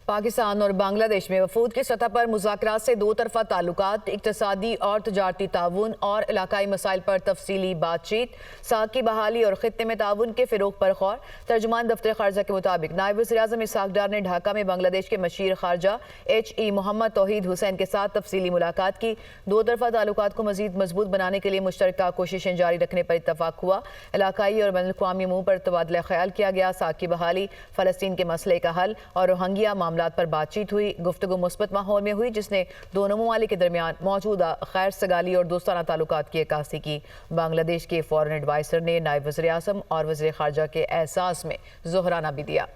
पाकिस्तान और बांग्लादेश में वफूद की सतह पर मुज़ाकरात से दो तरफ़ा ताल्लुकात, इक़्तिसादी और तजारती ताउन और इलाकाई मसाइल पर तफसीली बातचीत, साख की बहाली और खित्ते में ताउन के फ़रोग़ पर गौर। तर्जुमान दफ्तर ख़ारजा के मुताबिक नायब वज़ीर-ए-आज़म इसहाक़ डार ने ढाका में बांग्लादेश के मशीर ख़ारजा HE मोहम्मद तौहीद हुसैन के साथ तफसीली मुलाकात की। दो तरफ़ा ताल्लुकात को मज़ीद मजबूत बनाने के लिए मुश्तरका कोशिशें जारी रखने पर इत्तफ़ाक़ हुआ। इलाकाई और बैनुल-अक़वामी अमूर पर तबादला ख़याल किया गया। साख की बहाली, फ़लस्तीन के मसले का हल और रोहिंग्या मामलात पर बातचीत हुई। गुफ्तगू मुस्बत माहौल में हुई, जिसने दोनों ममालिक के दरमियान मौजूदा खैर सगाली और दोस्ताना ताल्लुकात की अक्कासी की। बांग्लादेश के फॉरेन एडवाइज़र ने नायब वज़ीर-ए-आज़म और वज़ीर ख़ारजा के एहसास में ज़ोहराना भी दिया।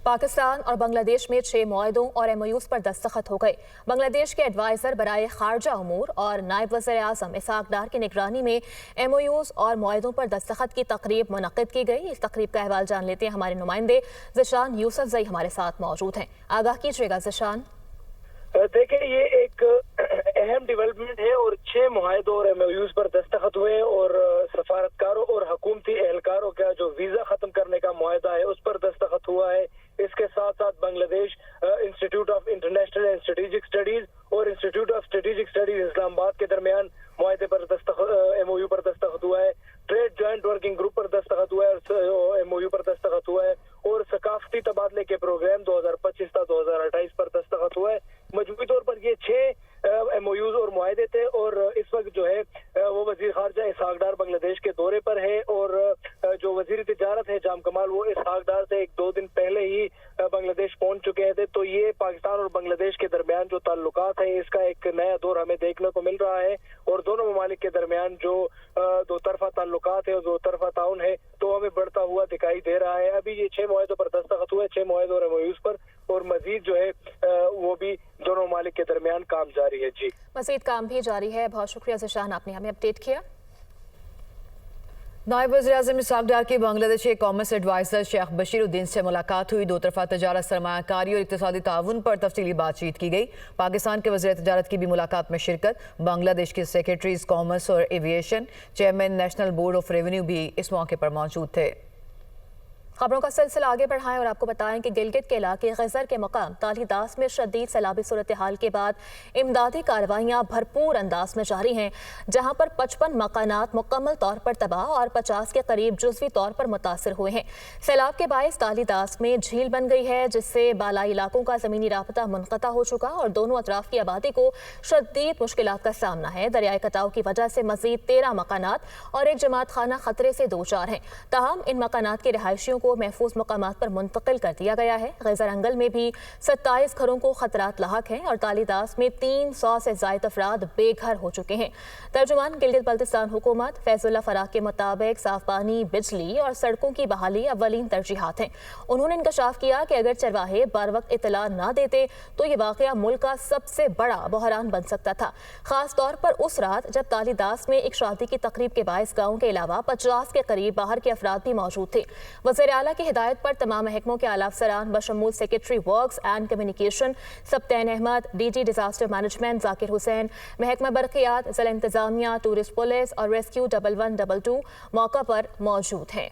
पाकिस्तान और बांग्लादेश में 6 मुआहदों और MOUs पर दस्तखत हो गए। बांग्लादेश के एडवाइज़र बराए खारजा उमूर और नायब वज़ीर-ए-आज़म इसहाक़ डार की निगरानी में MOUs और मुआहदों पर दस्तखत की तकरीब मुनक़्क़िद की गई। इस तकरीब का अहवाल जान लेते हैं, हमारे नुमाइंदे ज़िशान यूसुफ़ज़ई हमारे साथ मौजूद हैं। आगाह कीजिएगा ज़िशान। देखिए, ये एक अहम डेवलपमेंट है और 6 मुआहदों और MOUs पर दस्तखत हुए और सफारतकारों और हुकूमती एहलकारों का जो वीज़ा ख़त्म करने का मुआहदा है उस पर दस्तखत हुआ है। इसके साथ साथ Bangladesh institute of international and strategic studies और institute of strategic studies Islamabad के दरमियान मुआहदे पर MOU पर दस्तखत हुआ है। ट्रेड जॉइंट वर्किंग ग्रुप पर दस्तखत हुआ है और MOU पर दस्तखत हुआ है और सकाफती तबादले के प्रोग्राम 2025 से 2028 पर दस्तखत हुआ है। मजमूई तौर पर ये 6 MOUs और मुआहदे थे और इस वक्त जो है वो वजीर खारजा इसहाक़ डार बांग्लादेश के दौरे पर है और जो वजीर तिजारत है जाम कमाल वो इसहाक़ डार से 1-2 दिन पहले ही बांग्लादेश पहुंच चुके थे। तो ये पाकिस्तान और बांग्लादेश के दरमियान जो ताल्लुकात है इसका एक नया दौर हमें देखने को मिल रहा है और दोनों ममालिक के दरमियान जो दो तरफा ताल्लुकात है और दो तरफा ताउन है तो हमें बढ़ता हुआ दिखाई दे रहा है। अभी ये 6 मुआहदों पर दस्तखत हुए, 6 मुआहदों और MOUs पर, और मजीद जो है वो भी दोनों ममालिक के दरमियान काम जारी है। जी, मजीद काम भी जारी है। बहुत शुक्रिया ज़िशान, आपने हमें अपडेट किया। नायब वज़ीर-ए-आज़म इसहाक़ डार के बांग्लादेशी कॉमर्स एडवाइज़र शेख बशीरुद्दीन से मुलाकात हुई। दो तरफ़ा तजारत, सरमायाकारी और इक़्तिसादी ताउन पर तफसीली बातचीत की गई। पाकिस्तान के वज़ीर तजारत की भी मुलाकात में शिरकत। बांग्लादेश के सेक्रेटरीज़ कॉमर्स और aviation, chairman national board of revenue भी इस मौके पर मौजूद थे। खबरों का सिलसिला आगे बढ़ाएं और आपको बताएं कि गिलगित के इलाके गज़र के मकाम तालीदास में शदीद सैलाबी सूरत हाल के बाद इमदादी कार्रवाइयाँ भरपूर अंदाज में जारी हैं, जहाँ पर 55 मकानात मुकम्मल तौर पर तबाह और 50 के करीब जुज़वी तौर पर मुतासर हुए हैं। सैलाब के बायस तालीदास में झील बन गई है, जिससे बालाई इलाकों का ज़मीनी राबता मुनक़ता हो चुका और दोनों अतराफ की आबादी को शदीद मुश्किलात का सामना है। दरियाई कटाव की वजह से मज़ीद 13 मकानात और एक जमात खाना खतरे से दो चार हैं। ताहम इन मकानात के रिहायशियों को महफूज मकामात पर मुंतकिल कर दिया गया है। गज़र अंगल में भी 27 घरों को खतरात लाहक हैं और तालीदास में 300 से ज़ायद अफराद बेघर हो चुके हैं। तर्जुमान गिलगित बल्तिस्तान हुकूमत फैजुल्लाह फराग के मुताबिक साफ पानी, बिजली और सड़कों की बहाली अव्वलीन तरजीहात हैं। उन्होंने इंकशाफ किया कि अगर चरवाहे बर वक्त इतला न देते तो ये वाक़या मुल्क का सबसे बड़ा बहरान बन सकता था, खास तौर पर उस रात जब तालीदास में एक शादी की तकरीब के बायस गाँव के अलावा 50 के करीब बाहर के अफराद भी मौजूद थे। वज़ीर आला की हिदायत पर तमाम महकमों के आला अफसरान बशमूल secretary works and communication Sibtain Ahmad, DG disaster management Zakir Hussain, महकमा बरक़ियात, ज़िला इंतज़ामिया, टूरिस्ट पुलिस और रेस्क्यू 1122 मौका पर मौजूद हैं।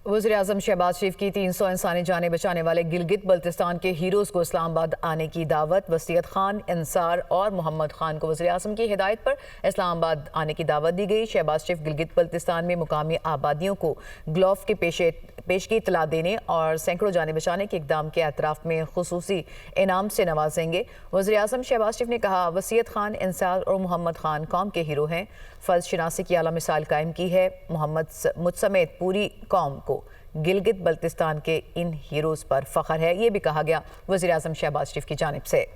वज़ीर-ए-आज़म शहबाज शरीफ की 300 इंसानी जानें बचाने वाले गिलगित बल्तिस्तान के हीरोज़ को इस्लामाबाद आने की दावत। वसीयत खान, इंसार और मोहम्मद खान को वज़ीर-ए-आज़म की हिदायत पर इस्लामाबाद आने की दावत दी गई। शहबाज शरीफ गिलगित बल्तिस्तान में मुकामी आबादियों को ग्लोव के पेश की इतला देने और सैकड़ों जानें बचाने के इक़दाम के एतराफ़ में खुसूसी इनाम से नवाजेंगे। वज़ीर-ए-आज़म शहबाज शरीफ ने कहा, वसीयत खान, इंसार और मोहम्मद खान कौम के हीरो हैं। फ़र्ज शनासी की आला मिसाल कायम की है। मोहम्मद मुझ समेत पूरी कौम को गिलगित बल्तिस्तान के इन हीरोज़ पर फ़ख्र है। ये भी कहा गया वज़ीर-ए-आज़म शहबाज शरीफ की जानिब से।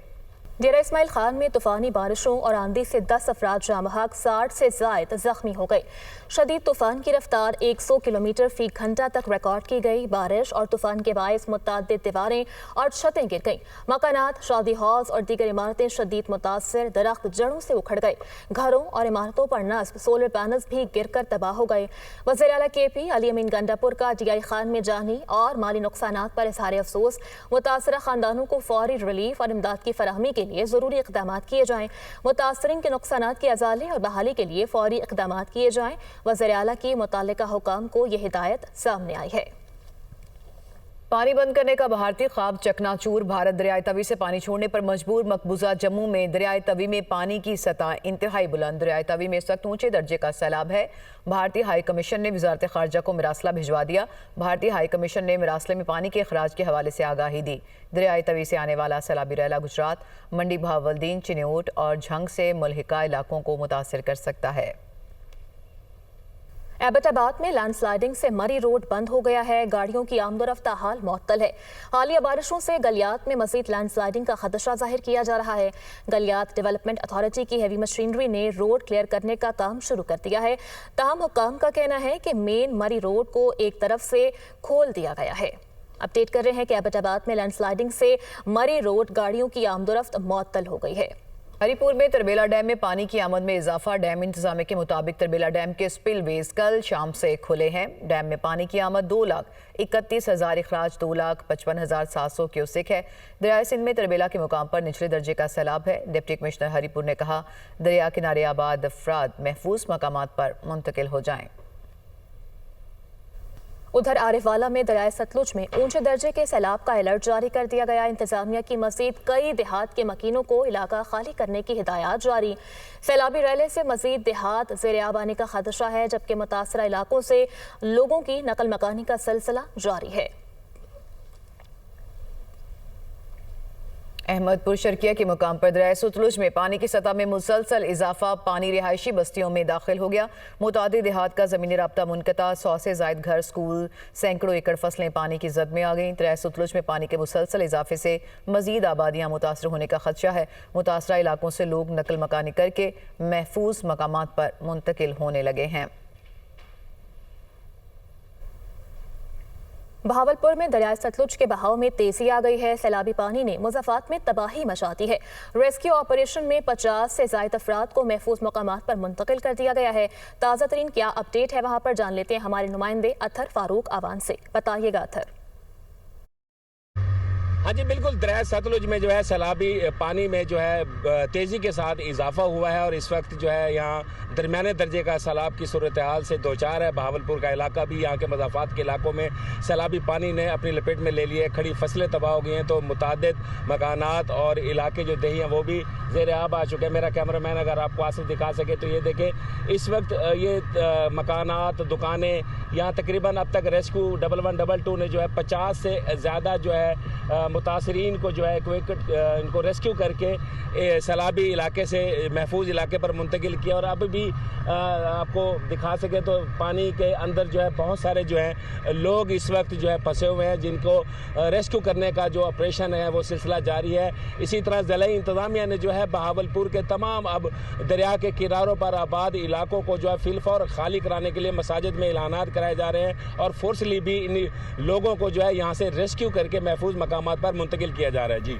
डेरा इस्माइल खान में तूफ़ानी बारिशों और आंधी से 10 अफराद जाम बहक, 60 से ज़ायद ज़ख्मी हो गए। शदीद तूफ़ान की रफ्तार 100 किलोमीटर फ़ी घंटा तक रिकॉर्ड की गई। बारिश और तूफ़ान के बायस मुतअद्दिद दीवारें और छतें गिर गईं। मकानात, शादी हॉल्स और दीगर इमारतें शदीद मुतासर, दरख्त जड़ों से उखड़ गए। घरों और इमारतों पर नस्ब सोलर पैनल्स भी गिर कर तबाह हो गए। वज़ीर आला KP अली अमीन गंडापुर का DI खान में जानी और माली नुकसानात पर इज़हार अफसोस। मुतासरा ख़ानदानों को फौरी रिलीफ और इमदाद की फराहमी के लिए ज़रूरी इक़दाम किए जाएँ। मुतासरीन के नुकसानात की अज़ाले और बहाली के लिए फौरी इक़दाम किए जाएँ। वज़ीर आला की मुतल्लिका हुकाम को यह हिदायत सामने आई है। پانی بند کرنے کا بھارتی خواب چکنا چور۔ بھارت دریائے توی سے پانی چھوڑنے پر مجبور۔ مقبوضہ جموں میں دریائے توی میں پانی کی سطح انتہائی بلند۔ دریائے توی میں اس وقت اونچے درجے کا سیلاب ہے۔ بھارتی ہائی کمیشن نے وزارت خارجہ کو مراسلہ بھجوا دیا۔ بھارتی ہائی کمیشن نے مراسلے میں پانی کے اخراج کے حوالے سے آگاہی دی۔ دریائے توی سے آنے والا سیلابی ریلا گجرات، منڈی بہاولدین، چنیوٹ اور جھنگ سے ملحقہ علاقوں کو متاثر کر سکتا ہے۔ ایبٹ آباد میں لینڈ سلائیڈنگ سے مری روڈ بند ہو گیا ہے۔ گاڑیوں کی آمد و رفت حال معطل ہے۔ حالیہ بارشوں سے گلیات میں مزید لینڈ سلائیڈنگ کا خدشہ ظاہر کیا جا رہا ہے۔ گلیات ڈیولپمنٹ اتھارٹی کی ہیوی مشینری نے روڈ کلیئر کرنے کا کام شروع کر دیا ہے۔ تاہم حکام کا کہنا ہے کہ مین مری روڈ کو ایک طرف سے کھول دیا گیا ہے۔ اپڈیٹ کر رہے ہیں کہ ایبٹ آباد میں لینڈ سلائیڈنگ سے مری روڈ گاڑیوں کی آمد و رفت معطل ہو گئی ہے۔ ہری پور میں تربیلا ڈیم میں پانی کی آمد میں اضافہ۔ ڈیم انتظامیہ کے مطابق تربیلا ڈیم کے سپل ویز کل شام سے کھلے ہیں۔ ڈیم میں پانی کی آمد 2,31,000، اخراج 2,55,700 کیوسک ہے۔ دریائے سندھ میں تربیلا کے مقام پر نچلے درجے کا سیلاب ہے۔ ڈپٹی کمشنر ہری پور نے کہا دریا کنارے آباد افراد محفوظ مقامات پر منتقل ہو جائیں۔ ادھر عارف والا میں دریائے ستلج میں اونچے درجے کے سیلاب کا الرٹ جاری کر دیا گیا۔ انتظامیہ کی مزید کئی دیہات کے مکینوں کو علاقہ خالی کرنے کی ہدایات جاری۔ سیلابی ریلے سے مزید دیہات زیر آب آنے کا خدشہ ہے، جبکہ متاثرہ علاقوں سے لوگوں کی نقل مکانی کا سلسلہ جاری ہے۔ احمد پور شرکیہ کے مقام پر دریائے ستلج میں پانی کی سطح میں مسلسل اضافہ۔ پانی رہائشی بستیوں میں داخل ہو گیا۔ متعدد دیہات کا زمینی رابطہ منقطع۔ 100 سے زائد گھر، سکول، سینکڑوں ایکڑ فصلیں پانی کی زد میں آ گئیں۔ دریائے ستلج میں پانی کے مسلسل اضافے سے مزید آبادیاں متاثر ہونے کا خدشہ ہے۔ متاثرہ علاقوں سے لوگ نقل مکانی کر کے محفوظ مقامات پر منتقل ہونے لگے ہیں۔ بہاولپور میں دریائے ستلج کے بہاؤ میں تیزی آ گئی ہے۔ سیلابی پانی نے مضافات میں تباہی مچا دی ہے۔ ریسکیو آپریشن میں 50 سے زائد افراد کو محفوظ مقامات پر منتقل کر دیا گیا ہے۔ تازہ ترین کیا اپڈیٹ ہے وہاں پر جان لیتے ہیں ہمارے نمائندے اطہر فاروق آوان سے۔ بتائیے گا اطہر۔ ہاں جی بالکل، دریائے ستلج میں جو ہے سیلابی پانی میں جو ہے تیزی کے ساتھ اضافہ ہوا ہے اور اس وقت جو ہے یہاں درمیانے درجے کا سیلاب کی صورتحال سے دوچار ہے۔ بہاولپور کا علاقہ بھی، یہاں کے مضافات کے علاقوں میں سیلابی پانی نے اپنی لپیٹ میں لے لیے۔ کھڑی فصلیں تباہ ہو گئی ہیں تو متعدد مکانات اور علاقے جو دیہی ہیں وہ بھی زیر آب آ چکے ہیں۔ میرا کیمرہ مین اگر آپ کو آصف دکھا سکے تو یہ دیکھیں، اس وقت یہ مکانات، دکانیں، یہاں تقریباً اب تک ریسکیو 112 نے جو ہے 50 سے زیادہ جو ہے متاثرین کو جو ہے ان کو ریسکیو کر کے سیلابی علاقے سے محفوظ علاقے پر منتقل کیا۔ اور اب بھی آپ کو دکھا سکے تو پانی کے اندر جو ہے بہت سارے جو ہیں لوگ اس وقت جو ہے پھنسے ہوئے ہیں، جن کو ریسکیو کرنے کا جو آپریشن ہے وہ سلسلہ جاری ہے۔ اسی طرح ضلعی انتظامیہ نے جو ہے بہاولپور کے تمام اب دریا کے کناروں پر آباد علاقوں کو جو ہے فی الفور خالی کرانے کے لیے مساجد میں اعلانات کرائے جا رہے ہیں اور فورسلی بھی ان لوگوں کو جو ہے یہاں سے ریسکیو کر کے محفوظ مقامات پر منتقل کیا جا رہا ہے۔ جی